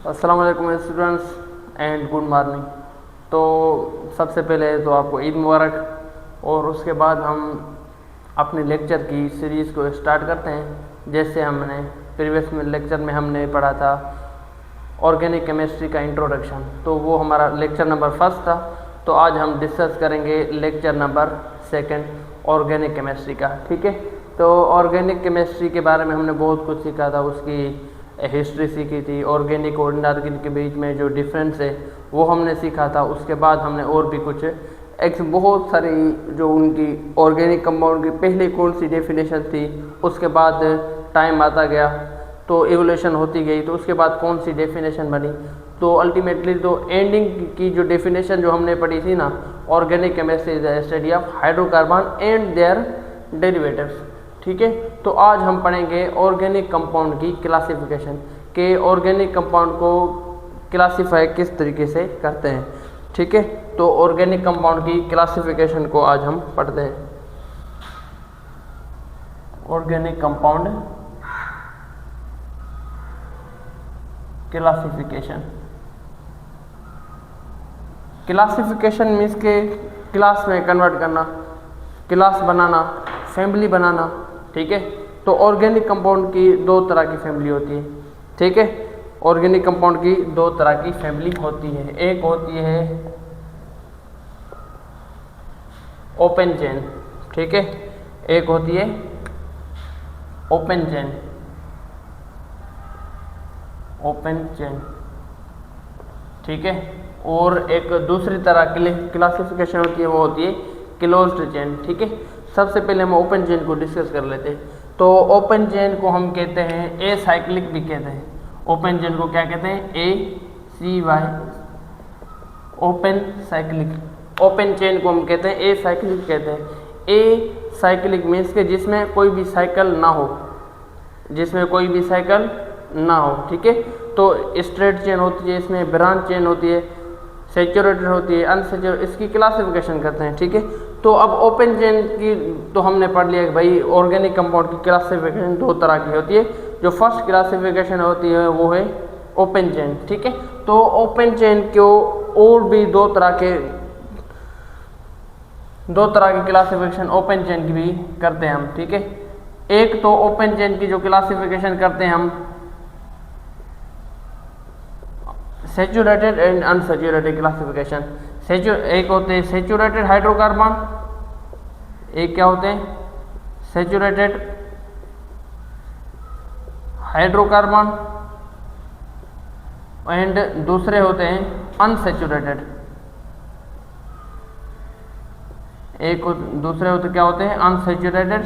अस्सलाम वालेकुम students and good morning. तो सबसे पहले तो आपको ईद मुबारक। और उसके बाद हम अपने लेक्चर की सीरीज़ को स्टार्ट करते हैं। जैसे हमने प्रीवियस लेक्चर में हमने पढ़ा था ऑर्गेनिक केमिस्ट्री का इंट्रोडक्शन, तो वो हमारा लेक्चर नंबर फर्स्ट था। तो आज हम डिस्कस करेंगे lecture number second organic chemistry का। ठीक है, तो ऑर्गेनिक केमिस्ट्री के बारे में हमने बहुत कुछ सीखा था, उसकी हिस्ट्री सीखी थी, ऑर्गेनिक और इनऑर्गेनिक के बीच में जो डिफरेंस है वो हमने सीखा था। उसके बाद हमने और भी कुछ बहुत सारी जो उनकी ऑर्गेनिक कंपाउंड की पहले कौन सी डेफिनेशन थी, उसके बाद टाइम आता गया तो एवोल्यूशन होती गई, तो उसके बाद कौन सी डेफिनेशन बनी। तो अल्टीमेटली तो एंडिंग की जो डेफिनेशन जो हमने पढ़ी थी ना, organic chemistry is the study of hydrocarbon and their derivatives. ठीक है, तो आज हम पढ़ेंगे ऑर्गेनिक कंपाउंड की क्लासिफिकेशन के ऑर्गेनिक कंपाउंड को क्लासीफाई किस तरीके से करते हैं। ठीक है, तो ऑर्गेनिक कंपाउंड की क्लासिफिकेशन को आज हम पढ़ते हैं। Organic compound classification. Classification means के क्लास में कन्वर्ट करना, क्लास बनाना, फैमिली बनाना। ठीक है, तो ऑर्गेनिक कंपाउंड की दो तरह की फैमिली होती है। ठीक है, ऑर्गेनिक कंपाउंड की दो तरह की फैमिली होती है। एक होती है ओपन चेन। ठीक है, एक होती है ओपन चेन, ओपन चेन। ठीक है, और एक दूसरी तरह की क्लासिफिकेशन होती है, वो होती है क्लोज्ड चेन। ठीक है, सबसे पहले हम ओपन चेन को डिस्कस कर लेते हैं। तो ओपन चेन को हम कहते हैं ए साइक्लिक भी कहते हैं। ओपन चेन को क्या कहते हैं? ACY, open cyclic. Open chain को हम कहते हैं ए साइक्लिक कहते हैं। ए साइक्लिक मीन्स के जिसमें कोई भी साइकिल ना हो, जिसमें कोई भी साइकिल ना हो। ठीक है, तो स्ट्रेट चेन होती है, इसमें ब्रांच चेन होती है, सैचुरेटेड होती है, अनसैचुरेटेड, इसकी क्लासिफिकेशन करते हैं। ठीक है, तो अब ओपन चेन की तो हमने पढ़ लिया कि भाई ऑर्गेनिक कंपाउंड की क्लासिफिकेशन दो तरह की होती है। जो फर्स्ट क्लासिफिकेशन होती है वो है ओपन चेन। ठीक है, तो ओपन चेन को और भी दो तरह की क्लासिफिकेशन ओपन चेन की भी करते हैं हम। ठीक है, एक तो ओपन चेन की जो क्लासिफिकेशन करते हैं हम सैचुरेटेड एंड अनसैचुरेटेड क्लासिफिकेशन। एक होते हैं सैचुरेटेड हाइड्रोकार्बन, एक क्या होते हैं सैचुरेटेड हाइड्रोकार्बन, एंड दूसरे होते हैं अनसैचुरेटेड। दूसरे होते क्या होते हैं अनसैचुरेटेड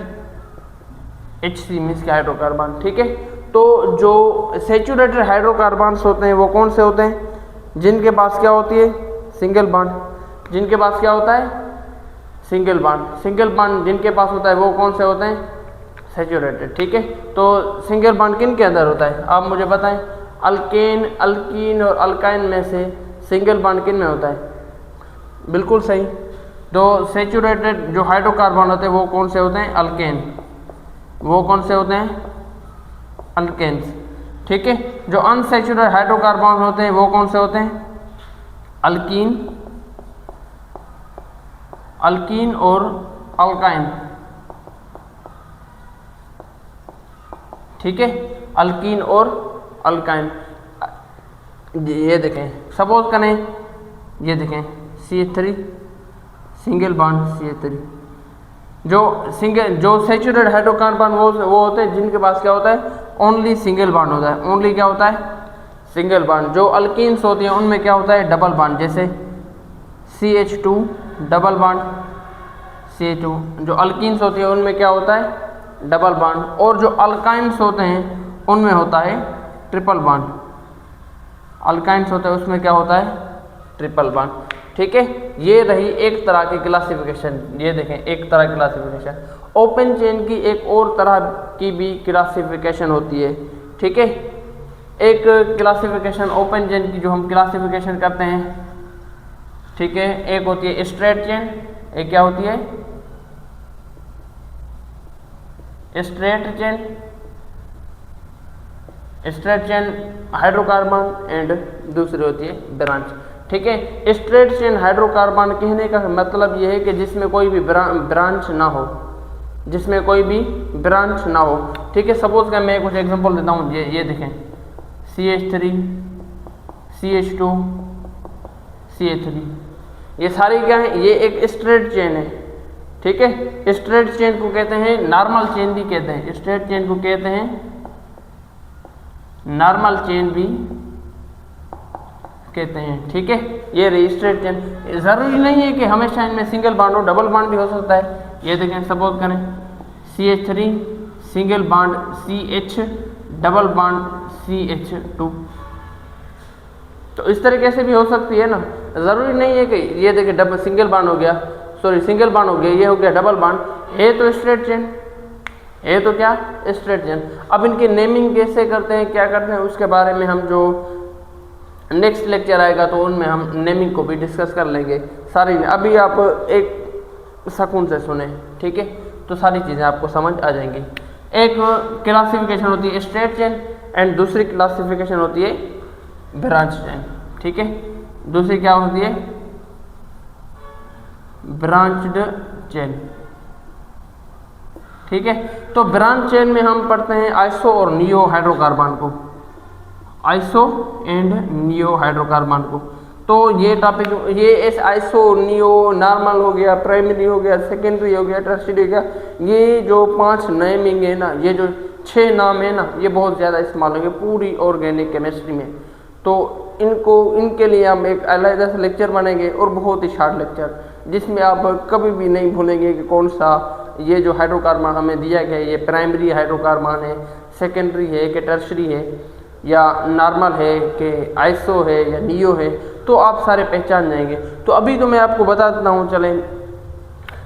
HC मीन्स के हाइड्रोकार्बन। ठीक है, तो जो सैचुरेटेड हाइड्रोकार्बन्स होते हैं वो कौन से होते हैं? जिनके पास क्या होती है सिंगल बॉन्ड। जिनके पास क्या होता है सिंगल बॉन्ड। सिंगल बॉन्ड जिनके पास होता है वो कौन से होते हैं? सैचुरेटेड। ठीक है, तो सिंगल बॉन्ड किन के अंदर होता है आप मुझे बताएं। अल्केन, अल्कीन और अल्काइन में से सिंगल बॉन्ड किन में होता है? बिल्कुल सही। तो सैचुरेटेड जो हाइड्रोकार्बन होते हैं वो कौन से होते हैं? अल्केन। वो कौन से होते हैं? अल्केन्स। ठीक है, जो अनसैचुरेटेड हाइड्रोकार्बन होते हैं वो कौन से होते हैं? अल्कीन, अल्कीन और अल्काइन। ठीक है, अल्कीन और अल्काइन। ये देखें, सपोज करें, ये देखें CH3 सिंगल बॉन्ड CH3। जो सैचुरेटेड हाइड्रोकार्बन वो होते हैं जिनके पास क्या होता है ओनली सिंगल बॉन्ड होता है। ओनली क्या होता है सिंगल बॉन्ड। जो अल्कीन्स होती हैं उनमें क्या होता है डबल बॉन्ड, जैसे CH2 डबल बॉन्ड CH2। जो अल्कीन्स होती है उनमें क्या होता है डबल बॉन्ड, और जो अल्काइन्स होते हैं उनमें होता है ट्रिपल बॉन्ड। अल्काइन्स होते हैं उसमें क्या होता है ट्रिपल बॉन्ड। ठीक है, ये रही एक तरह की क्लासिफिकेशन। ये देखें एक तरह की क्लासिफिकेशन। ओपन चेन की एक और तरह की भी क्लासिफिकेशन होती है। ठीक है, एक क्लासिफिकेशन ओपन चेन की जो हम क्लासिफिकेशन करते हैं, ठीक है, एक होती है स्ट्रेट चेन, एक क्या होती है straight chain, straight chain hydrocarbon and दूसरी होती है ब्रांच। ठीक है, स्ट्रेट चेन हाइड्रोकार्बन कहने का मतलब ये है कि जिसमें कोई भी ब्रांच ना हो, जिसमें कोई भी ब्रांच ना हो। ठीक है, सपोज का मैं कुछ एग्जांपल देता हूँ। ये देखें CH3 CH2 CH3, ये सारी क्या है, ये एक स्ट्रेट चेन है। ठीक है, स्ट्रेट चेन को कहते हैं नॉर्मल चेन भी कहते हैं, स्ट्रेट चेन को कहते हैं नॉर्मल चेन भी कहते हैं। ठीक है, ये रही स्ट्रेट चेन। जरूरी नहीं है कि हमेशा इनमें सिंगल बॉन्ड हो, डबल बॉन्ड भी हो सकता है। ये देखें, सपोज करें CH3 single bond CH, double bond CH2, तो इस तरीके से भी हो सकती है ना। जरूरी नहीं है कि ये देखिए डबल सिंगल बॉन्ड हो गया, सॉरी सिंगल बॉन्ड हो गया, ये हो गया डबल बॉन्ड, ये तो स्ट्रेट चेन, ये तो क्या स्ट्रेट चेन। अब इनकी नेमिंग कैसे करते हैं, क्या करते हैं, उसके बारे में हम जो नेक्स्ट लेक्चर आएगा तो उनमें हम नेमिंग को भी डिस्कस कर लेंगे सारी। अभी आप एक सुकून से सुने, ठीक है, तो सारी चीज़ें आपको समझ आ जाएंगी। एक क्लासिफिकेशन होती है स्ट्रेट चेन एंड दूसरी क्लासिफिकेशन होती है ब्रांच चेन। ठीक है, दूसरी क्या होती है, ब्रांच्ड चेन। ठीक है, तो ब्रांच चेन में हम पढ़ते हैं आइसो और नियो हाइड्रोकार्बन को, आइसो एंड नियो हाइड्रोकार्बन को। तो ये टॉपिक, ये इस आइसो, नियो, नॉर्मल हो गया, प्राइमरी हो गया, सेकेंडरी हो गया, टर्शियरी हो गया, ये जो 5 नेमिंग है ना, ये जो 6 नाम है ना, ये बहुत ज़्यादा इस्तेमाल होंगे पूरी ऑर्गेनिक केमिस्ट्री में। तो इनके लिए हम एक अलग से लेक्चर बनेंगे और बहुत ही शार्ट लेक्चर, जिसमें आप कभी भी नहीं भूलेंगे कि कौन सा ये जो हाइड्रोकार्बन हमें दिया गया है, ये प्राइमरी हाइड्रोकार्बन है, सेकेंडरी है कि टर्शियरी है, या नॉर्मल है कि आइसो है या नियो है, तो आप सारे पहचान जाएंगे। तो अभी तो मैं आपको बता देता हूँ, चलें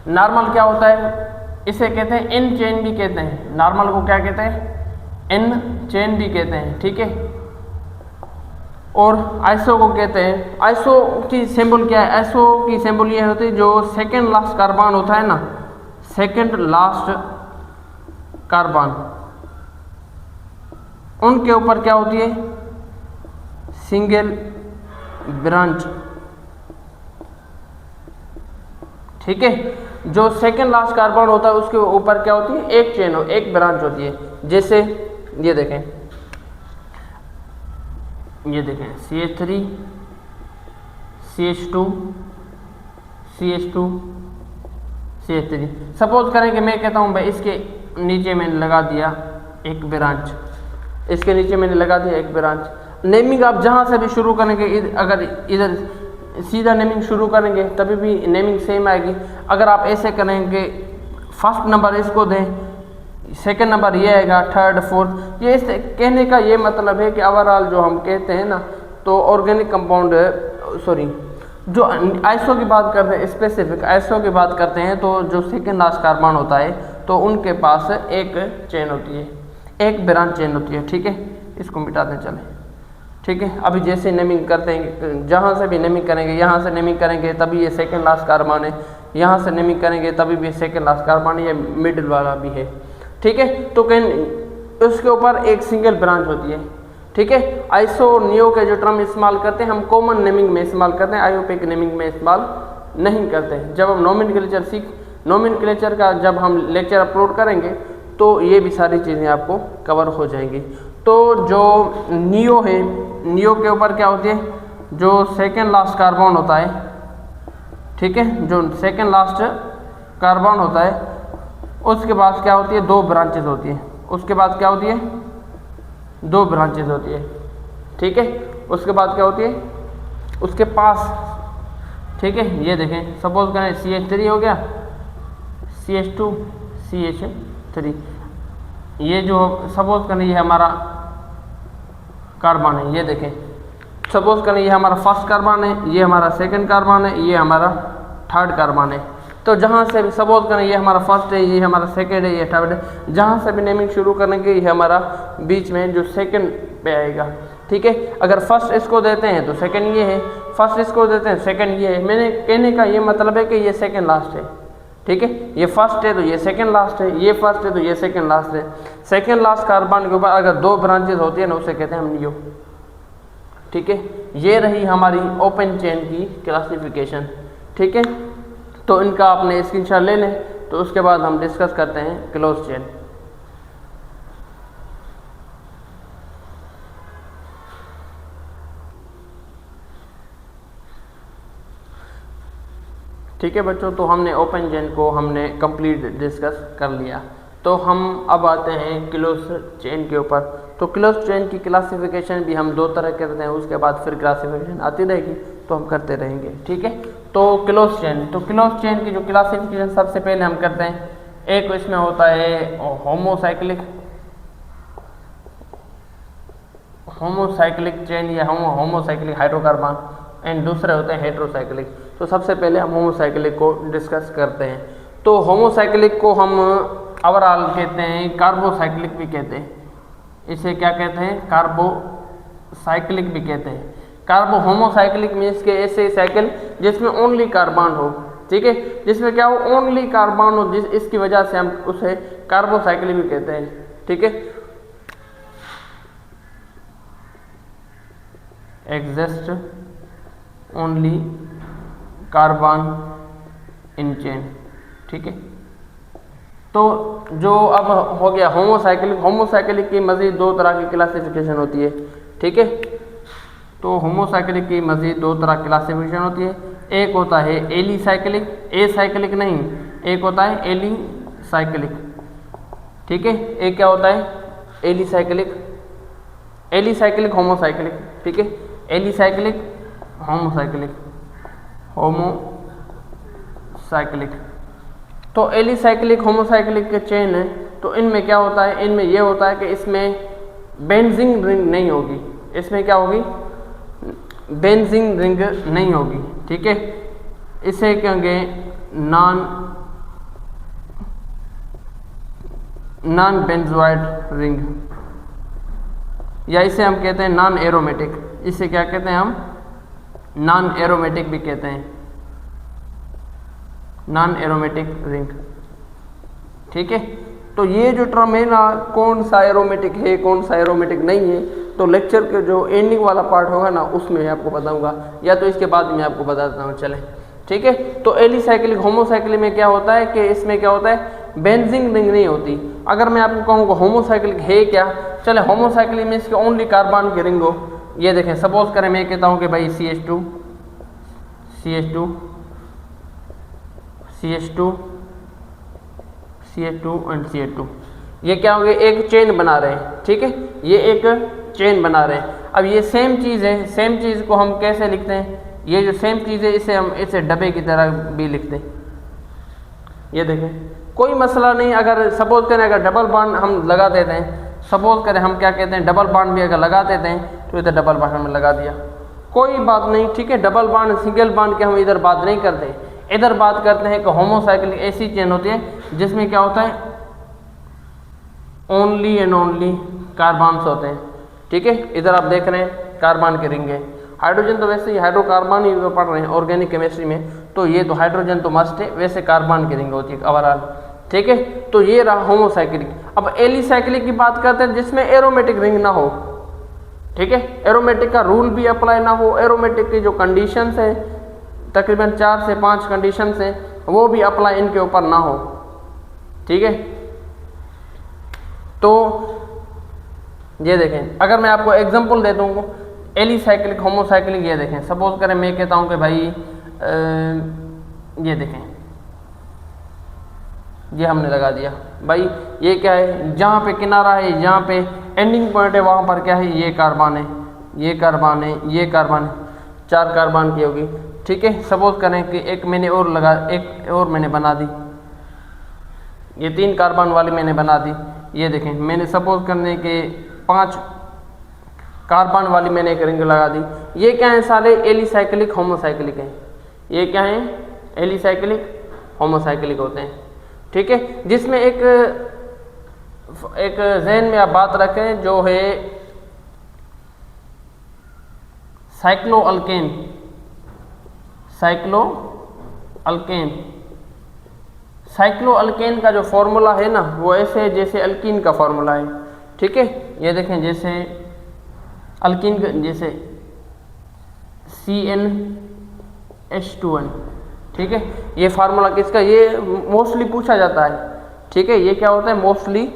नॉर्मल क्या होता है, इसे कहते हैं एन चेन भी कहते हैं। नॉर्मल को क्या कहते हैं, एन चेन भी कहते हैं। ठीक है, और आइसो को कहते हैं, आइसो की सिंबल क्या है, आइसो की सिंबल ये होती है जो सेकेंड लास्ट कार्बन होता है ना, सेकेंड लास्ट कार्बन, उनके ऊपर क्या होती है, सिंगल ब्रांच। ठीक है, जो सेकेंड लास्ट कार्बन होता है उसके ऊपर क्या होती है, एक चेन हो, एक ब्रांच होती है। जैसे ये देखें, ये देखें CH3 CH2 CH2 CH3। Suppose करें कि मैं कहता हूं भाई इसके नीचे मैंने लगा दिया एक ब्रांच, इसके नीचे मैंने लगा दिया एक ब्रांच। नेमिंग आप जहां से भी शुरू करेंगे, अगर इधर सीधा नेमिंग शुरू करेंगे तभी भी नेमिंग सेम आएगी। अगर आप ऐसे करेंगे, फर्स्ट नंबर इसको दें, सेकंड नंबर ये आएगा, थर्ड फोर्थ, ये इस कहने का ये मतलब है कि ओवरऑल जो हम कहते हैं ना, तो ऑर्गेनिक कंपाउंड, सॉरी जो आइसो की बात करते हैं, स्पेसिफिक आइसो की बात करते हैं, तो जो सेकेंड लास्ट कार्बन होता है तो उनके पास एक चेन होती है, एक ब्रांच चेन होती है। ठीक है, इसको मिटा दें चलें। ठीक है, अभी जैसे नेमिंग करते हैं, जहाँ से भी नेमिंग करेंगे, यहाँ से नेमिंग करेंगे तभी ये सेकेंड लास्ट कार्बन है, यहाँ से नेमिंग करेंगे तभी भी सेकेंड लास्ट कार्बन है, ये मिडिल वाला भी है। ठीक है, तो कहीं उसके ऊपर एक सिंगल ब्रांच होती है। ठीक है, आइसो और नियो के जो टर्म इस्तेमाल करते हैं हम कॉमन नेमिंग में इस्तेमाल करते हैं, आईयूपीएक नेमिंग में इस्तेमाल नहीं करते। जब हम नोमेनक्लेचर का जब हम लेक्चर अपलोड करेंगे तो ये भी सारी चीज़ें आपको कवर हो जाएंगी। तो जो नियो है, नियो के ऊपर क्या होती है, जो सेकेंड लास्ट कार्बन होता है, ठीक है, जो सेकेंड लास्ट कार्बन होता है उसके बाद क्या होती है, 2 ब्रांचेस होती है। उसके बाद क्या होती है, 2 ब्रांचेस होती है। ठीक है, उसके बाद क्या होती है, उसके पास, ठीक है, ये देखें सपोज करें CH3 हो गया, CH2 CH3, ये जो सपोज करें ये हमारा कार्बन है, ये देखें सपोज करें ये हमारा फर्स्ट कार्बन है, ये हमारा सेकंड कार्बन है, ये हमारा थर्ड कार्बन है। तो जहाँ से भी सपोज करें ये हमारा फर्स्ट है, ये हमारा सेकंड है, ये थर्ड है, जहाँ से भी नेमिंग शुरू करेंगे ये हमारा बीच में जो सेकंड पे आएगा। ठीक है, अगर फर्स्ट इसको देते हैं तो सेकंड ये है, फर्स्ट इसको देते हैं सेकंड ये है। मैंने कहने का ये मतलब है कि ये सेकंड लास्ट है। ठीक है, ये फर्स्ट है तो ये सेकंड लास्ट है, ये फर्स्ट है तो ये सेकंड लास्ट है। सेकंड लास्ट कार्बन के ऊपर अगर 2 ब्रांचेस होती है ना उसे कहते हैं हम नियो। ठीक है, ये रही हमारी ओपन चेन की क्लासिफिकेशन। ठीक है, तो इनका आपने स्क्रीनशॉट ले लें, तो उसके बाद हम डिस्कस करते हैं क्लोज चेन। ठीक है बच्चों, तो हमने ओपन चेन को हमने कंप्लीट डिस्कस कर लिया। तो हम अब आते हैं क्लोज चेन के ऊपर। तो क्लोज चेन की क्लासिफिकेशन भी हम 2 तरह करते हैं, उसके बाद फिर क्लासिफिकेशन आती रहेगी तो हम करते रहेंगे। ठीक है, तो क्लोज चेन, तो क्लोज चेन की जो क्लासिफिकेशन सबसे पहले हम करते हैं, एक इसमें होता है होमोसाइक्लिक चेन या होमोसाइक्लिक हाइड्रोकार्बन, एंड दूसरे होते हैं हेट्रोसाइक्लिक। तो सबसे पहले हम होमोसाइक्लिक को डिस्कस करते हैं। तो होमोसाइक्लिक को हम ओवरऑल कहते हैं, कार्बोसाइक्लिक भी कहते हैं, इसे क्या कहते हैं, कार्बोसाइक्लिक भी कहते हैं। कार्बो होमोसाइक्लिक मीन्स के ऐसे साइकिल जिसमें ओनली कार्बन हो। ठीक है, जिसमें क्या हो, ओनली कार्बन हो, इसकी वजह से हम उसे कार्बोसाइक्लिक भी कहते हैं। ठीक है, exist only carbon in chain. ठीक है, तो जो अब हो गया होमोसाइक्लिक की मज़ीद 2 तरह की क्लासिफिकेशन होती है। ठीक है, तो होमोसाइक्लिक की मज़ीद 2 तरह क्लासिफिकेशन होती है। एक होता है एलिसाइक्लिक, एसाइक्लिक नहीं, एक होता है एलिसाइक्लिक। ठीक है, एक क्या होता है, एलिसाइक्लिक होमोसाइक्लिक। ठीक है, एलिसाइक्लिक होमोसाइक्लिक। तो एलिसाइक्लिक होमोसाइक्लिक के चेन है, तो इनमें क्या होता है, इनमें यह होता है कि इसमें बेंजीन रिंग नहीं होगी। इसमें क्या होगी, बेंजीन रिंग नहीं होगी। ठीक है, इसे कहेंगे नॉन बेंजोइड रिंग, या इसे हम कहते हैं नॉन एरोमेटिक। इसे क्या कहते हैं हम, नॉन एरोमेटिक भी कहते हैं, नॉन एरोमेटिक रिंग। ठीक है, तो ये जो टर्म है ना, कौन सा एरोमेटिक है कौन सा एरोमेटिक नहीं है, तो लेक्चर के जो एंडिंग वाला पार्ट होगा ना उसमें मैं आपको बताऊंगा, या तो इसके बाद मैं आपको बता देता हूँ। चले, ठीक है, तो एलिसाइक्लिक होमोसाइक्लिक में क्या होता है कि इसमें क्या होता है, बेंजीन रिंग नहीं होती। अगर मैं आपको कहूँगा होमोसाइक्लिक है क्या, चले होमोसाइक्लिक में इसके ओनली कार्बन की रिंग हो। ये देखें, सपोज करें मैं कहता हूँ कि भाई CH2 एंड CH2, ये क्या हो गया, एक चेन बना रहे हैं। ठीक है, ये एक चेन बना रहे हैं। अब ये सेम चीज़ है, सेम चीज़ को हम कैसे लिखते हैं, ये जो सेम चीज़ है इसे हम इसे डब्बे की तरह भी लिखते हैं। ये देखें, कोई मसला नहीं। अगर सपोज करें अगर डबल बॉन्ड हम लगा देते हैं, सपोज करें हम क्या कहते हैं, डबल बॉन्ड भी अगर लगा देते हैं तो इधर डबल बॉन्ड में लगा दिया, कोई बात नहीं। ठीक है, डबल बॉन्ड सिंगल बॉन्ड के हम इधर बात नहीं करते, इधर बात करते हैं कि होमोसाइक्लिक ऐसी चेन होती है जिसमें क्या होता है, ओनली एंड ओनली कार्बन्स होते हैं। ठीक है, इधर आप देख रहे हैं कार्बन की रिंग है। हाइड्रोजन तो वैसे ही हाइड्रोकार्बन ही तो पढ़ रहे हैं ऑर्गेनिक केमिस्ट्री में, तो ये तो हाइड्रोजन तो मस्ट है, वैसे कार्बन की रिंग होती है ओवरऑल। ठीक है, तो ये रहा होमोसाइक्लिक। अब एलिसाइक्लिक की बात करते हैं जिसमें एरोमेटिक रिंग ना हो। ठीक है, एरोमेटिक का रूल भी अप्लाई ना हो, एरोमेटिक की जो कंडीशंस है तकरीबन 4 से 5 कंडीशंस हैं, वो भी अप्लाई इनके ऊपर ना हो। ठीक है, तो ये देखें, अगर मैं आपको एग्जांपल दे दूँ एलिसाइक्लिक होमोसाइक्लिक, ये देखें, सपोज करें मैं कहता हूँ कि भाई ये देखें, ये हमने लगा दिया भाई, ये क्या है, जहाँ पे किनारा है, जहाँ पे एंडिंग पॉइंट है, वहाँ पर क्या है, ये कार्बन है, ये कार्बन है, ये कार्बन है, 4 कार्बन की होगी। ठीक है, सपोज करें कि एक मैंने और लगा, एक और मैंने बना दी, ये 3 कार्बन वाली मैंने बना दी। ये देखें, मैंने सपोज करने के 5 कार्बन वाली मैंने एक रिंग लगा दी। ये क्या है, सारे एलिसाइक्लिक होमोसाइक्लिक हैं। ये क्या है, एलिसाइक्लिक होमोसाइक्लिक होते हैं। ठीक है, जिसमें एक जहन में आप बात रखें जो है साइक्लोअल्केन साइक्लो अल्केन का जो फॉर्मूला है ना वो ऐसे है जैसे अल्कीन का फॉर्मूला है, ठीक है। ये देखें जैसे अल्कीन जैसे CnH2n, ठीक है। ये फार्मूला किसका, ये मोस्टली पूछा जाता है, ठीक है। ये क्या होता है, मोस्टली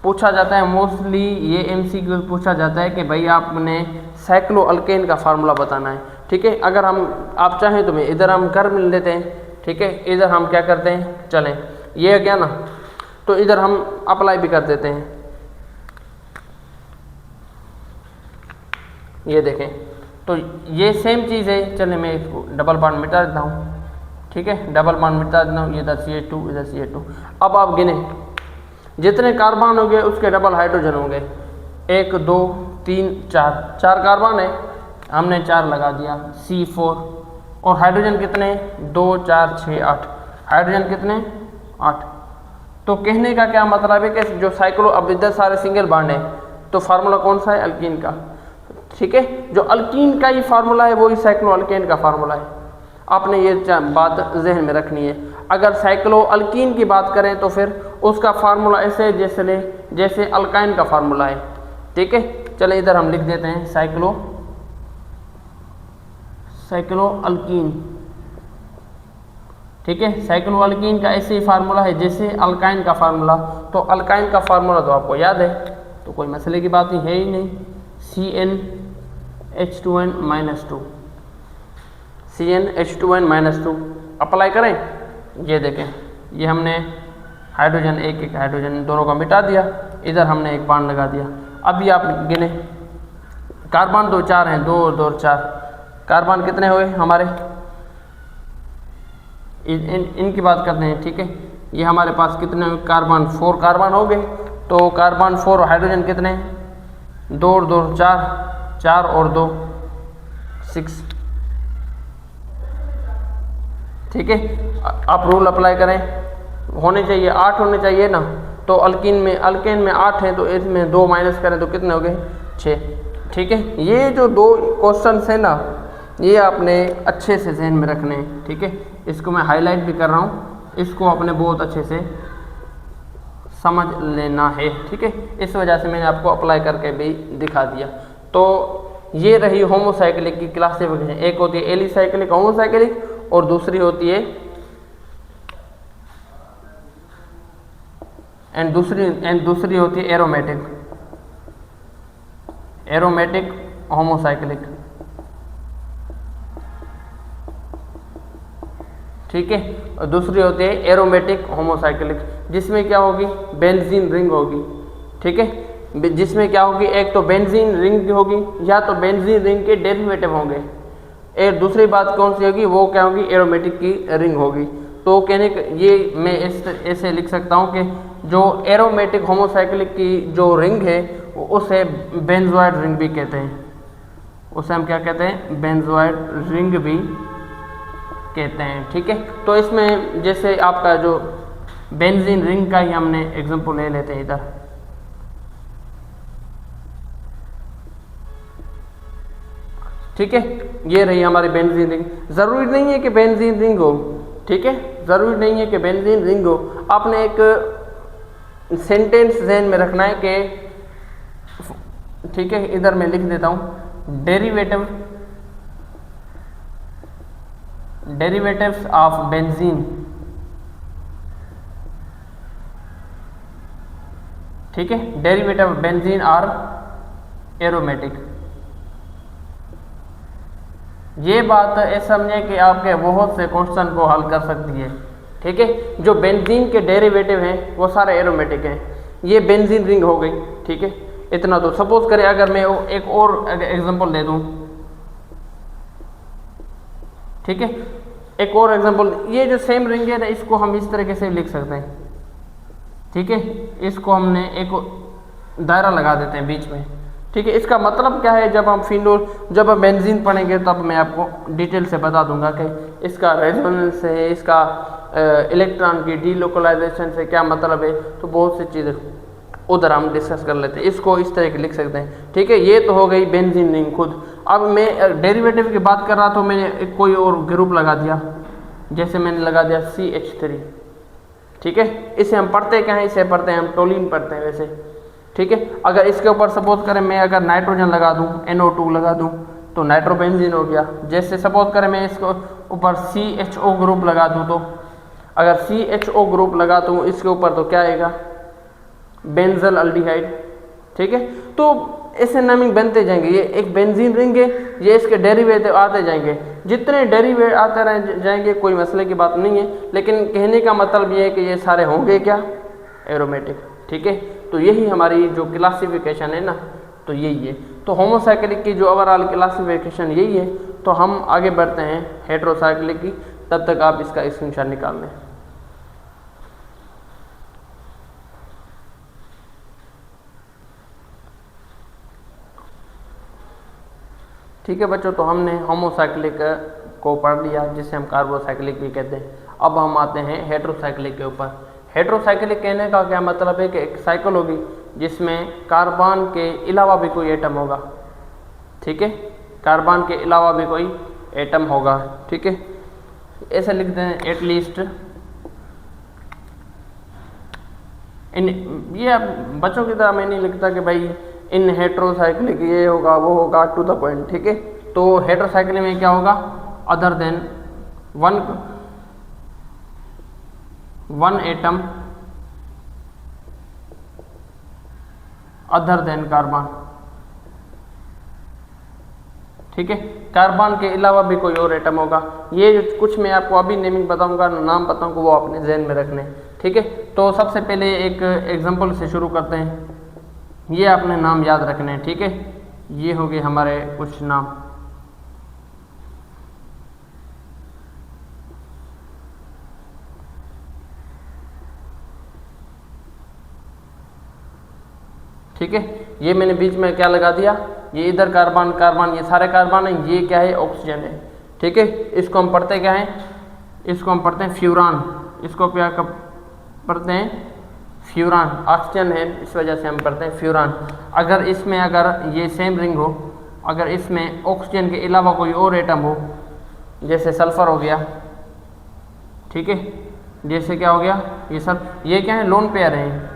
पूछा जाता है, मोस्टली ये MCQ पूछा जाता है कि भाई आपने साइक्लो अल्केन का फार्मूला बताना है, ठीक है। अगर आप चाहें तो मैं इधर हम कर मिल लेते हैं, ठीक है। इधर हम क्या करते हैं, चलें ये क्या ना, तो इधर हम अप्लाई भी कर देते हैं। ये देखें तो ये सेम चीज़ है, चलें मैं इसको डबल बॉन्ड मिटा देता हूँ, ठीक है। डबल बॉन्ड मिटा देता हूँ, इधर CH2 इधर CH2। अब आप गिने जितने कार्बन हो गए उसके डबल हाइड्रोजन होंगे, 1 2 3 4 कार्बन है, हमने 4 लगा दिया C4। और हाइड्रोजन कितने, 2 4 6 8, हाइड्रोजन कितने 8। तो कहने का क्या मतलब है कि जो साइक्लो, अब इधर सारे सिंगल बॉन्ड है तो फार्मूला कौन सा है, अल्कीन का, ठीक है। जो अल्कीन का ही फार्मूला है वही साइक्लो अल्केन का फार्मूला है, आपने ये बात जहन में रखनी है। अगर साइक्लो अल्कीन की बात करें तो फिर उसका फार्मूला ऐसे जैसे अल्काइन का फार्मूला है, ठीक है। चले इधर हम लिख देते हैं साइक्लो अल्कीन, ठीक है। साइक्लो अल्कीन का ऐसे ही फार्मूला है जैसे अल्काइन का फार्मूला। तो अल्काइन का फार्मूला तो आपको याद है, तो कोई मसले की बात है ही नहीं, CnH2n-2, CnH2n-2 अप्लाई करें। ये देखें ये हमने हाइड्रोजन एक हाइड्रोजन दोनों को मिटा दिया, इधर हमने एक बॉन्ड लगा दिया। अभी आप गिने कार्बन 2 4 हैं, 2 और 2 4 कार्बन कितने हुए हमारे, इनकी बात करते हैं, ठीक है। ये हमारे पास कितने हुए कार्बन, 4 कार्बन हो गए। तो कार्बन 4 हाइड्रोजन कितने, 2 और 2 4, 4 और 2 6, ठीक है। आप रूल अप्लाई करें, होने चाहिए 8 होने चाहिए ना, तो अल्केन में 8 है तो इसमें 2 माइनस करें तो कितने हो गए 6, ठीक है। ये जो 2 क्वेश्चन है ना ये आपने अच्छे से जहन में रखने हैं, ठीक है। इसको मैं हाईलाइट भी कर रहा हूँ, इसको आपने बहुत अच्छे से समझ लेना है, ठीक है। इस वजह से मैंने आपको अप्लाई करके भी दिखा दिया। तो ये रही होमोसाइक्लिक की क्लासिफिकेशन, एक होती है एलिसाइक्लिक होमोसाइक्लिक और दूसरी होती है दूसरी होती है एरोमेटिक होमोसाइक्लिक, ठीक है। और दूसरी होती है एरोमेटिक होमोसाइक्लिक, जिसमें क्या होगी, बेंजीन रिंग होगी, ठीक है। जिसमें क्या होगी, एक तो बेंजीन रिंग होगी या तो बेंजीन रिंग के डेरिवेटिव होंगे। एक दूसरी बात कौन सी होगी, वो क्या होगी, एरोमेटिक की रिंग होगी। तो कहने ये मैं ऐसे लिख सकता हूँ कि जो एरोमेटिक होमोसाइक्लिक की जो रिंग है उसे बेंजोइड रिंग भी कहते हैं, उसे हम क्या कहते हैं, बेंजोइड रिंग भी कहते हैं, ठीक है। तो इसमें जैसे आपका जो बेंजीन रिंग का ही हमने एग्जांपल ले लेते हैं इधर, ठीक है। ये रही हमारी बेंजीन रिंग। ज़रूरी नहीं है कि बेंजीन रिंग हो, ठीक है, ज़रूरी नहीं है कि बेंजीन रिंग हो। आपने एक सेंटेंस जहन में रखना है कि, ठीक है, इधर मैं लिख देता हूँ डेरिवेटिव्स ऑफ बेंजीन, ठीक है। Derivative of benzene are aromatic. ये बात ऐसा समझे कि आपके बहुत से क्वेश्चन को हल कर सकती है, ठीक है। जो बेंजीन के डेरिवेटिव हैं वो सारे एरोमेटिक हैं। ये बेंजीन रिंग हो गई, ठीक है। इतना तो सपोज करें, अगर मैं एक और एग्जांपल दे दूं, ठीक है, एक और एग्जांपल, ये जो सेम रिंग है ना इसको हम इस तरीके से लिख सकते हैं, ठीक है। इसको हमने एक दायरा लगा देते हैं बीच में, ठीक है। इसका मतलब क्या है, जब हम बेंजीन पढ़ेंगे तब मैं आपको डिटेल से बता दूंगा कि इसका रेजोनेंस है, इसका इलेक्ट्रॉन की डीलोकलाइजेशन से क्या मतलब है। तो बहुत सी चीज़ें उधर हम डिस्कस कर लेते हैं, इसको इस तरह के लिख सकते हैं, ठीक है। ये तो हो गई बेंजीन रिंग खुद। अब मैं डेरिवेटिव की बात कर रहा तो मैंने कोई और ग्रुप लगा दिया, जैसे मैंने लगा दिया CH3, ठीक है। इसे हम पढ़ते क्या हैं, इसे पढ़ते हैं हम टोलिन पढ़ते हैं वैसे, ठीक है। अगर इसके ऊपर सपोज करें मैं अगर नाइट्रोजन लगा दूं, NO2 लगा दूं तो नाइट्रोबेंजीन हो गया। जैसे सपोज करें मैं इसको ऊपर CHO ग्रुप लगा दूं, तो अगर CHO ग्रुप लगा दूं इसके ऊपर तो क्या आएगा, बेंजल अल्डिहाइड, ठीक है। तो ऐसे नेमिंग बनते जाएंगे, ये एक बेंजीन रिंग है, ये इसके डेरिवेटिव आते जाएंगे, जितने डेरिवेटिव आते रह जाएंगे कोई मसले की बात नहीं है, लेकिन कहने का मतलब ये है कि ये सारे होंगे क्या, एरोमेटिक, ठीक है। तो यही हमारी जो क्लासिफिकेशन है ना, तो यही है। तो होमोसाइक्लिक की जो ओवरऑल क्लासिफिकेशन यही है। तो हम आगे बढ़ते हैं हेटेरोसाइक्लिक की, तब तक आप इसका स्क्रीनशॉट निकाल लें। ठीक है बच्चों, तो हमने होमोसाइक्लिक को पढ़ लिया, जिसे हम कार्बोसाइक्लिक भी कहते हैं। अब हम आते हैं हेटेरोसाइक्लिक के ऊपर। हेटेरोसाइक्लिक कहने का क्या मतलब है कि एक साइकिल होगी जिसमें कार्बन के अलावा भी कोई एटम होगा, ठीक है, कार्बन के अलावा भी कोई एटम होगा, ठीक है। ऐसे लिखते हैं एटलीस्ट इन, ये बच्चों की तरह मैं नहीं लिखता कि भाई इन हेटेरोसाइक्लिक ये होगा वो होगा टू द पॉइंट, ठीक है। तो हेटेरोसाइक्लिक में क्या होगा, other than one atom other than carbon, ठीक है। कार्बन के अलावा भी कोई और एटम होगा। ये जो कुछ मैं आपको अभी नेमिंग बताऊंगा, नाम बताऊंगा, वो अपने जहन में रखने, ठीक है। तो सबसे पहले एक एग्जांपल से शुरू करते हैं। ये आपने नाम याद रखने हैं, ठीक है। ये हो गए हमारे कुछ नाम, ठीक है। ये मैंने बीच में क्या लगा दिया, ये इधर कार्बन कार्बन, ये सारे कार्बन है, ये क्या है, ऑक्सीजन है, ठीक है। इसको हम पढ़ते क्या हैं, इसको हम पढ़ते हैं फ्यूरान, इसको क्या पढ़ते हैं, फ्यूरान, ऑक्सीजन है इस वजह से हम पढ़ते हैं फ्यूरान। अगर इसमें अगर ये सेम रिंग हो, अगर इसमें ऑक्सीजन के अलावा कोई और एटम हो, जैसे सल्फर हो गया, ठीक है, जैसे क्या हो गया, ये सब, ये क्या है, लोन पेयर है।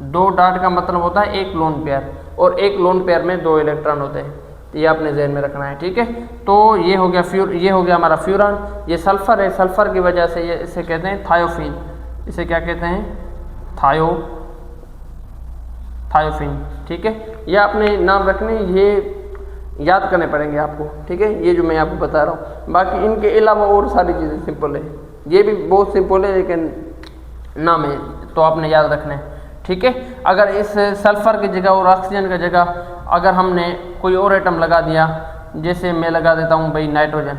दो डॉट का मतलब होता है एक लोन पेयर, और एक लोन पेयर में दो इलेक्ट्रॉन होते हैं, तो ये आपने जहन में रखना है, ठीक है। तो ये हो गया ये हो गया हमारा फ्यूरान। ये सल्फर है, सल्फर की वजह से ये इसे कहते हैं थायोफिन, इसे क्या कहते हैं, थायोफिन, ठीक है। ये आपने नाम रखने, ये याद करने पड़ेंगे आपको, ठीक है, ये जो मैं आपको बता रहा हूँ। बाकी इनके अलावा और सारी चीज़ें सिंपल है, ये भी बहुत सिंपल है, लेकिन नाम है तो आपने याद रखना है, ठीक है। अगर इस सल्फर की जगह और ऑक्सीजन की जगह अगर हमने कोई और एटम लगा दिया, जैसे मैं लगा देता हूँ भाई नाइट्रोजन,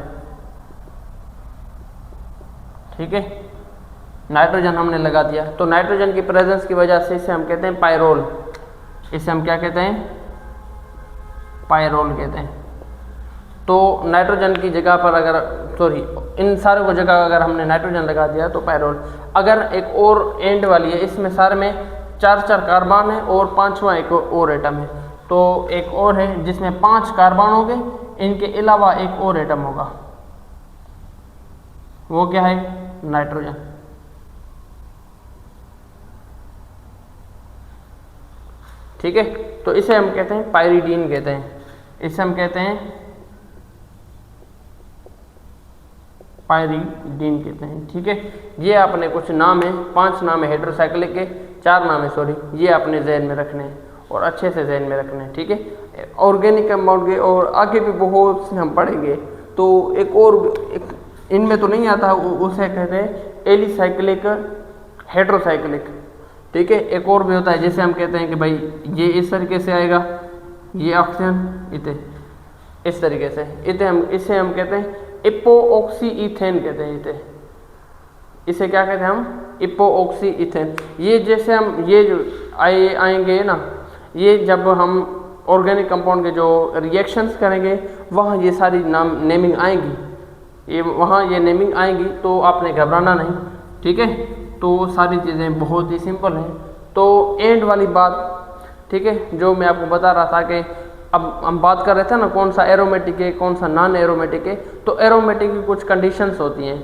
ठीक है, नाइट्रोजन हमने लगा दिया, तो नाइट्रोजन की प्रेजेंस की वजह से इसे हम कहते हैं पायरोल, इसे हम क्या कहते हैं, पायरोल कहते हैं। तो नाइट्रोजन की जगह पर अगर इन सारों को जगह अगर हमने नाइट्रोजन लगा दिया तो पायरोल। अगर एक और एंड वाली है, इसमें सारे में 4 कार्बन है और 5वां एक और एटम है, तो एक और है जिसमें 5 कार्बन हो गए, इनके अलावा एक और एटम होगा, वो क्या है, नाइट्रोजन, ठीक है। तो इसे हम कहते हैं पायरीडीन कहते हैं, इसे हम कहते हैं पायरीडीन कहते हैं, ठीक है। ये अपने कुछ नाम है, 5 नाम है हेटेरोसाइक्लिक के, 4 नाम है सॉरी, ये अपने जहन में रखने हैं और अच्छे से जहन में रखने हैं, ठीक है। ऑर्गेनिक कंपाउंड के और आगे भी बहुत से हम पढ़ेंगे। तो एक और इनमें तो नहीं आता, उसे कहते हैं एलिसाइक्लिक हेटेरोसाइक्लिक, ठीक है। एक और भी होता है, जैसे हम कहते हैं कि भाई ये इस तरीके से आएगा, ये ऑक्सीजन इथे इस तरीके से, इसे हम कहते हैं इपोऑक्सी इथेन कहते हैं, इसे क्या कहते हैं हम, इपोऑक्सी इथेन। ये जैसे हम ये जो आएंगे ना, ये जब हम ऑर्गेनिक कंपाउंड के जो रिएक्शंस करेंगे वहाँ ये सारी नेमिंग आएंगी, ये वहाँ ये नेमिंग आएंगी, तो आपने घबराना नहीं, ठीक है। तो सारी चीज़ें बहुत ही सिंपल हैं। तो एंड वाली बात, ठीक है, जो मैं आपको बता रहा था कि अब हम बात कर रहे थे ना कौन सा एरोमेटिक है कौन सा नॉन एरोमेटिक है, तो एरोमेटिक की कुछ कंडीशंस होती हैं।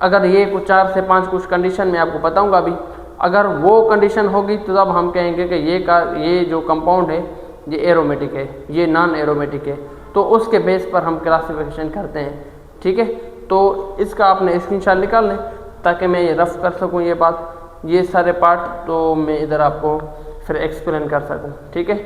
अगर ये कुछ 4 से 5 कुछ कंडीशन मैं आपको बताऊंगा अभी, अगर वो कंडीशन होगी तो तब हम कहेंगे कि ये जो कंपाउंड है ये एरोमेटिक है, ये नॉन एरोमेटिक है। तो उसके बेस पर हम क्लासिफिकेशन करते हैं। ठीक है, तो इसका आपने स्क्रीनशॉट निकाल लें ताकि मैं ये रफ कर सकूं ये बात, ये सारे पार्ट तो मैं इधर आपको फिर एक्सप्लेन कर सकूं। ठीक है,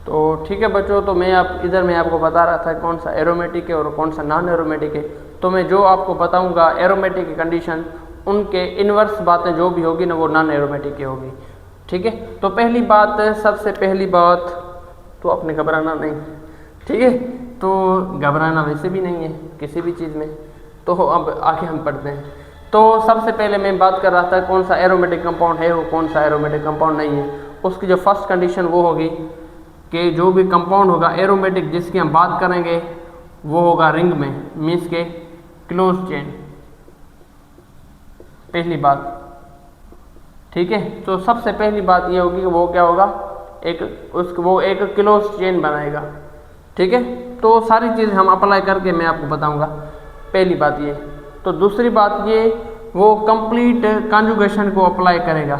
तो ठीक है बच्चों, तो मैं आपको बता रहा था कौन सा एरोमेटिक है और कौन सा नॉन एरोमेटिक है। तो मैं जो आपको बताऊंगा एरोमेटिक की कंडीशन, उनके इन्वर्स बातें जो भी होगी ना वो नॉन एरोमेटिक की होगी। ठीक है, तो पहली बात, सबसे पहली बात तो अपने घबराना नहीं। ठीक है, तो घबराना वैसे भी नहीं है किसी भी चीज़ में। तो अब आगे हम पढ़ते हैं। तो सबसे पहले मैं बात कर रहा था कौन सा एरोमेटिक कंपाउंड है और कौन सा एरोमेटिक कंपाउंड नहीं है। उसकी जो फर्स्ट कंडीशन वो होगी कि जो भी कंपाउंड होगा एरोमेटिक जिसकी हम बात करेंगे वो होगा रिंग में, मीन्स के क्लोज चेन, पहली बात। ठीक है, तो सबसे पहली बात ये होगी कि वो क्या होगा, वो एक क्लोज चेन बनाएगा। ठीक है, तो सारी चीज़ हम अप्लाई करके मैं आपको बताऊंगा। पहली बात ये, तो दूसरी बात ये, वो कंप्लीट कॉन्जुगेशन को अप्लाई करेगा।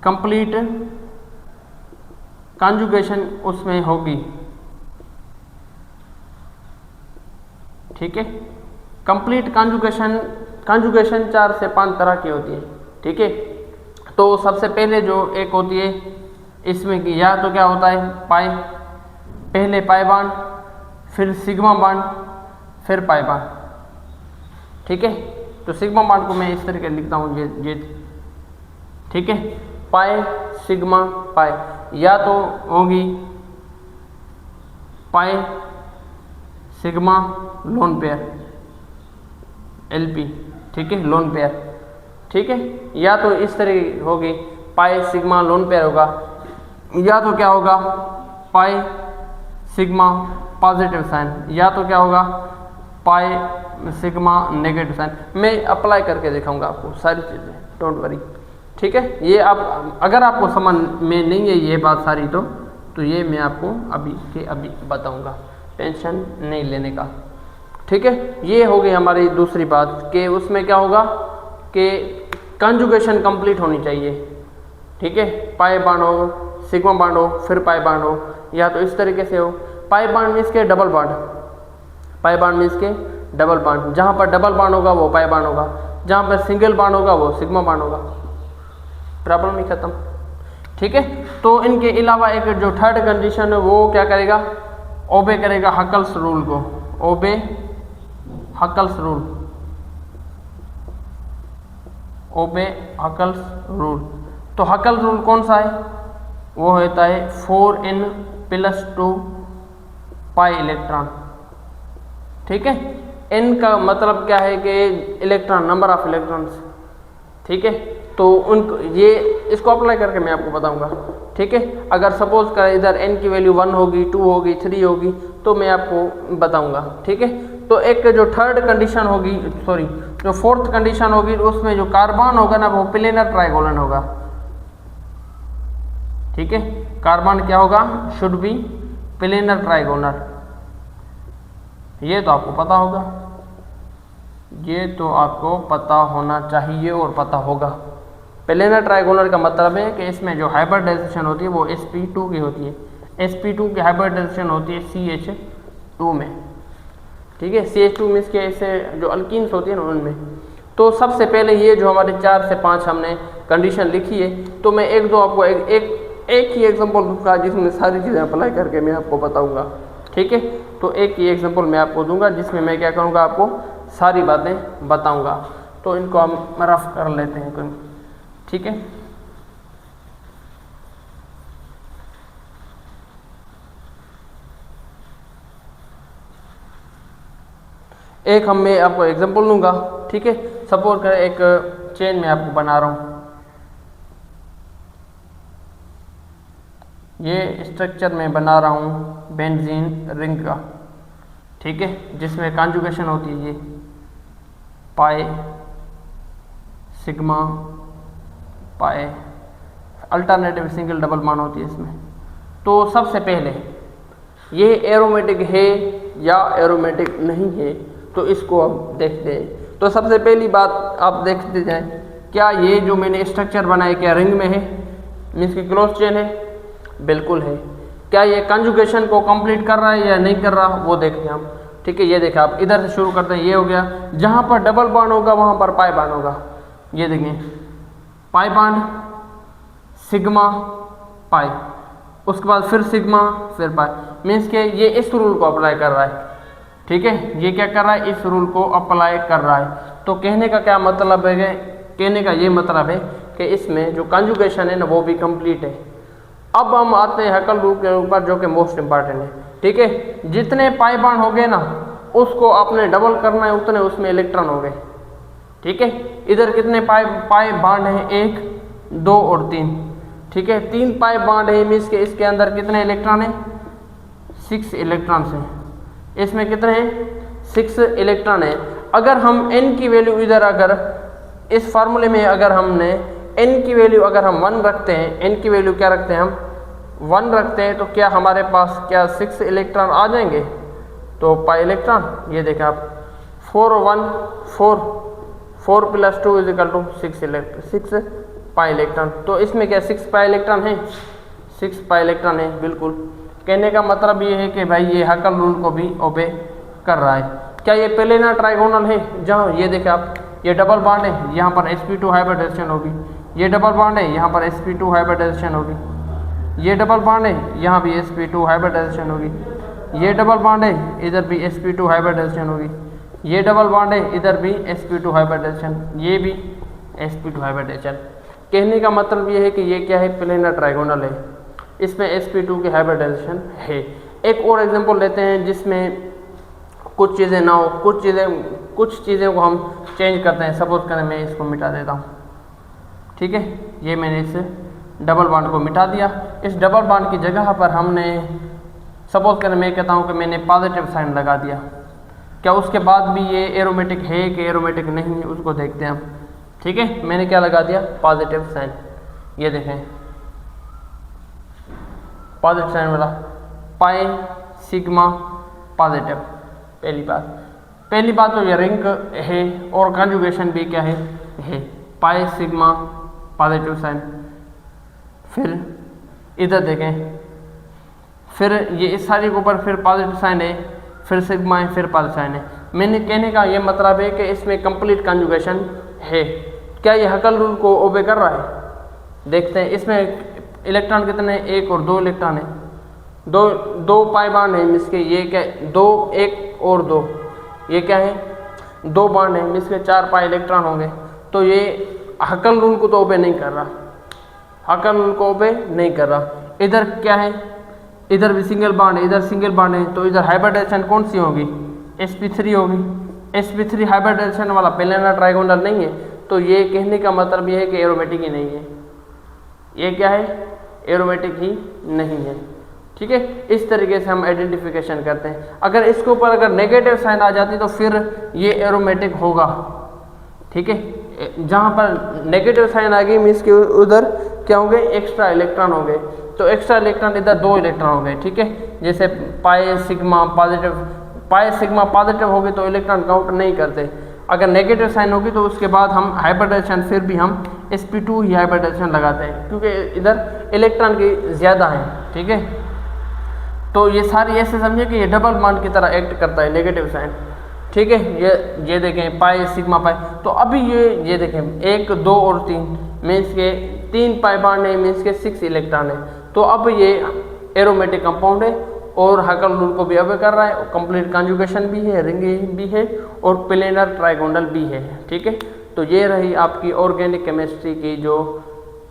कंप्लीट कॉन्जुगेशन उसमें होगी। ठीक है, कंप्लीट कॉन्जुगेशन 4 से 5 तरह की होती है। ठीक है, तो सबसे पहले जो एक होती है इसमें कि या तो क्या होता है पाई, पहले पाई बांड, फिर सिग्मा बांड, फिर पाई बांड। ठीक है, तो सिग्मा बांड को मैं इस तरीके लिखता हूँ ये। ठीक है, पाई सिग्मा पाई, या तो होगी pi sigma lone pair LP. ठीक है, लोन पेयर। ठीक है, या तो इस तरह होगी पाई सिग्मा लोन पेयर होगा, या तो क्या होगा पाई सिग्मा पॉजिटिव साइन, या तो क्या होगा पाई सिग्मा नेगेटिव साइन। मैं अप्लाई करके दिखाऊंगा आपको सारी चीज़ें, डोंट वरी। ठीक है, ये आप अगर आपको समझ में नहीं है ये बात सारी तो ये मैं आपको अभी बताऊंगा, टेंशन नहीं लेने का। ठीक है, ये हो गई हमारी दूसरी बात कि उसमें क्या होगा कि कॉन्जुगेशन कंप्लीट होनी चाहिए। ठीक है, पाई बांड हो, सिग्मा बांड हो, फिर पाई बांड हो, या तो इस तरीके से हो। पाई बांड मीन्स के डबल बांड, पाई बांड मीन्स के डबल बांड। जहाँ पर डबल बांड होगा वो पाई बांड होगा, जहाँ पर सिंगल बांड होगा वो सिग्मा बांड होगा। प्रॉब्लम ही खत्म। ठीक है, तो इनके अलावा एक जो थर्ड कंडीशन है वो क्या करेगा, ओबे करेगा हकल्स रूल को। ओबे हकल्स रूल, ओबे हकल्स रूल। तो हकल रूल कौन सा है, वो होता है 4n+2 पाई इलेक्ट्रॉन। ठीक है, n का मतलब क्या है कि इलेक्ट्रॉन, नंबर ऑफ इलेक्ट्रॉन्स। ठीक है, तो उनको ये इसको अप्लाई करके मैं आपको बताऊंगा। ठीक है, अगर सपोज कर इधर n की वैल्यू 1 होगी, 2 होगी, 3 होगी तो मैं आपको बताऊंगा। ठीक है, तो एक जो थर्ड कंडीशन होगी, सॉरी जो फोर्थ कंडीशन होगी, उसमें जो कार्बन होगा ना वो प्लेनर ट्राइगोनल होगा। ठीक है, कार्बन क्या होगा, शुड बी प्लेनर ट्राइगोनल। ये तो आपको पता होगा, ये तो आपको पता होना चाहिए और पता होगा। प्लेनर ट्राइगोनल का मतलब है कि इसमें जो हाइब्रिडाइजेशन होती है वो sp2 की होती है। sp2 की हाइब्रिडाइजेशन होती है CH2 में। ठीक है, CH2 मीन्स के ऐसे जो अल्कीन्स होती है ना उनमें। तो सबसे पहले ये जो हमारे 4 से 5 हमने कंडीशन लिखी है, तो मैं एक दो आपको एक ही एग्जांपल दूंगा जिसमें सारी चीज़ें अप्लाई करके मैं आपको बताऊंगा। ठीक है, तो एक ही एग्जांपल मैं आपको दूंगा जिसमें मैं क्या करूंगा, आपको सारी बातें बताऊंगा। तो इनको हम रफ कर लेते हैं। ठीक है, एक मैं आपको एग्जांपल दूंगा। ठीक है, सपोज कर एक चेन में आपको बना रहा हूँ, ये स्ट्रक्चर में बना रहा हूँ बेंजीन रिंग का। ठीक है, जिसमें कॉन्जुगेशन होती है ये pi sigma pi, alternative single double मान होती है इसमें। तो सबसे पहले ये एरोमेटिक है या एरोमेटिक नहीं है, तो इसको हम देखते हैं। तो सबसे पहली बात आप देखते जाएं, क्या ये जो मैंने स्ट्रक्चर बनाया क्या रिंग में है, मीन्स की क्लोज चेन है? बिल्कुल है। क्या ये कंजुगेशन को कंप्लीट कर रहा है या नहीं कर रहा, वो देखते हैं हम। ठीक है, ये देखें आप, इधर से शुरू करते हैं, ये हो गया। जहाँ पर डबल बॉन्ड होगा वहाँ पर पाई बॉन्ड होगा। ये देखें, पाई बॉन्ड, सिग्मा, पाई, उसके बाद फिर सिग्मा, फिर पाई, मीन्स के ये इस रूल को अप्लाई कर रहा है। ठीक है, ये क्या कर रहा है, इस रूल को अप्लाई कर रहा है। तो कहने का क्या मतलब है, कहने का ये मतलब है कि इसमें जो कंजुगेशन है ना वो भी कंप्लीट है। अब हम आते हैं हैकल रूल के ऊपर, जो कि मोस्ट इंपॉर्टेंट है। ठीक है, जितने पाई बॉन्ड हो गए ना उसको आपने डबल करना है, उतने उसमें इलेक्ट्रॉन हो गए। ठीक है, इधर कितने पाई बॉन्ड हैं, 1, 2 और 3। ठीक है, 3 पाई बॉन्ड है, मीन्स के इसके अंदर कितने इलेक्ट्रॉन हैं, 6 इलेक्ट्रॉन्स हैं। इसमें कितने हैं, 6 इलेक्ट्रॉन है। अगर हम n की वैल्यू इधर, अगर इस फार्मूले में अगर हमने n की वैल्यू अगर हम 1 रखते हैं, n की वैल्यू क्या रखते हैं हम, 1 रखते हैं, तो क्या हमारे पास क्या 6 इलेक्ट्रॉन आ जाएंगे? तो पाई इलेक्ट्रॉन, ये देखें आप, 4 और 1 4, 4 + 2 = 6 पाई इलेक्ट्रॉन। तो इसमें क्या 6 पाई इलेक्ट्रॉन है, 6 पाई इलेक्ट्रॉन है। बिल्कुल, कहने का मतलब ये है कि भाई ये हैकल रूल को भी ओबे कर रहा है। क्या ये प्लेनर ट्राइगोनल है? जहाँ ये देखें आप, ये डबल बॉन्ड है, यहाँ पर sp2 हाइब्रिडाइजेशन होगी। ये डबल बॉन्ड है, यहाँ पर sp2 हाइब्रिडाइजेशन होगी। ये डबल बॉन्ड है, यहाँ भी sp2 हाइब्रिडाइजेशन होगी। ये डबल बॉन्ड है, इधर भी sp2 हाइब्रिडाइजेशन होगी। ये डबल बॉन्ड है, इधर भी sp2 हाइब्रिडाइजेशन, ये भी sp2 हाइब्रिडाइजेशन। कहने का मतलब ये है कि ये क्या है, प्लेनर ट्राइगोनल है, इसमें sp2 की हाइब्रिडाइजेशन है। एक और एग्जांपल लेते हैं जिसमें कुछ चीज़ें ना हो, कुछ चीज़ों को हम चेंज करते हैं। सपोज करें मैं इसको मिटा देता हूँ। ठीक है, ये मैंने इस डबल बॉन्ड को मिटा दिया। इस डबल बॉन्ड की जगह पर हमने, सपोज करें मैं कहता हूँ कि मैंने पॉजिटिव साइन लगा दिया, क्या उसके बाद भी ये एरोमेटिक है कि एरोमेटिक नहीं है, उसको देखते हैं हम। ठीक है, मैंने क्या लगा दिया, पॉजिटिव साइन। ये देखें पॉजिटिव साइन वाला, पाई सिग्मा पॉजिटिव। पहली बात तो ये रिंग है और कंजुगेशन भी क्या है पाई सिग्मा पॉजिटिव साइन। फिर इधर देखें, फिर ये इस सारी के ऊपर फिर पॉजिटिव साइन है, फिर सिग्मा है, फिर पॉजिटिव साइन है। मैंने कहने का ये मतलब है कि इसमें कंप्लीट कंजुगेशन है। क्या ये हैकल रूल को ओबे कर रहा है? देखते हैं। इसमें इलेक्ट्रॉन कितने, 1 और 2 इलेक्ट्रॉन है, दो पाई बॉन्ड है, मिस के ये क्या, 2 1 और 2, ये क्या है, 2 बॉन्ड है, मिस के 4 पाई इलेक्ट्रॉन होंगे। तो ये हैकल रूल को तो ओबे नहीं कर रहा, हैकल रूल को ओबे नहीं कर रहा। इधर क्या है, इधर भी सिंगल बॉन्ड है, इधर सिंगल बॉन्ड है, तो इधर हाइब्रिडाइजेशन कौन सी होगी, sp3 होगी। sp3 हाइब्रिडाइजेशन वाला प्लेनर ट्राइगोनल नहीं है, तो ये कहने का मतलब ये है कि एरोमेटिक ही नहीं है। ये क्या है, एरोमेटिक ही नहीं है। ठीक है, इस तरीके से हम आइडेंटिफिकेशन करते हैं। अगर इसके ऊपर अगर नेगेटिव साइन आ जाती तो फिर ये एरोमेटिक होगा। ठीक है, जहाँ पर नेगेटिव साइन आ गई मीन्स के उधर क्या होंगे, एक्स्ट्रा इलेक्ट्रॉन होंगे। तो एक्स्ट्रा इलेक्ट्रॉन इधर 2 इलेक्ट्रॉन हो गए। ठीक है, जैसे पाई सिग्मा पॉजिटिव होगी तो इलेक्ट्रॉन काउंट नहीं करते। अगर नेगेटिव साइन होगी तो उसके बाद हम हाइब्रिडाइजेशन, फिर भी हम sp2 ही हाइब्रिडाइजेशन लगाते हैं, क्योंकि इधर इलेक्ट्रॉन की ज़्यादा है। ठीक है, तो ये सारी ऐसे समझे कि ये डबल बॉन्ड की तरह एक्ट करता है नेगेटिव साइन। ठीक है, ये देखें पाई सिग्मा पाई। तो अभी ये देखें 1 2 और 3 मीन्स के 3 पाई बॉन्ड है, मीन्स के 6 इलेक्ट्रॉन है। तो अब ये एरोमेटिक कंपाउंड है और हैकल रूल को भी अब कर रहा है। कंप्लीट कंजुगेशन भी है, रिंग भी है और प्लेनर ट्राइगोनल भी है। ठीक है, तो ये रही आपकी ऑर्गेनिक केमिस्ट्री की जो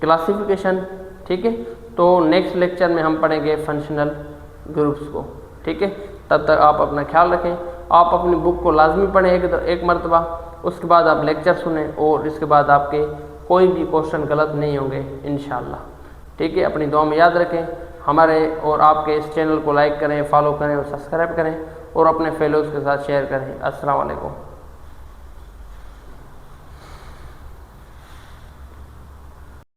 क्लासिफिकेशन। ठीक है, तो नेक्स्ट लेक्चर में हम पढ़ेंगे फंक्शनल ग्रुप्स को। ठीक है, तब तक आप अपना ख्याल रखें। आप अपनी बुक को लाजमी पढ़ें एक मरतबा, उसके बाद आप लेक्चर सुनें और इसके बाद आपके कोई भी क्वेश्चन गलत नहीं होंगे इंशाअल्लाह। ठीक है, अपनी दुआ में याद रखें। हमारे और आपके इस चैनल को लाइक करें, फॉलो करें और सब्सक्राइब करें और अपने फेलोज़ के साथ शेयर करें। अस्सलाम वालेकुम।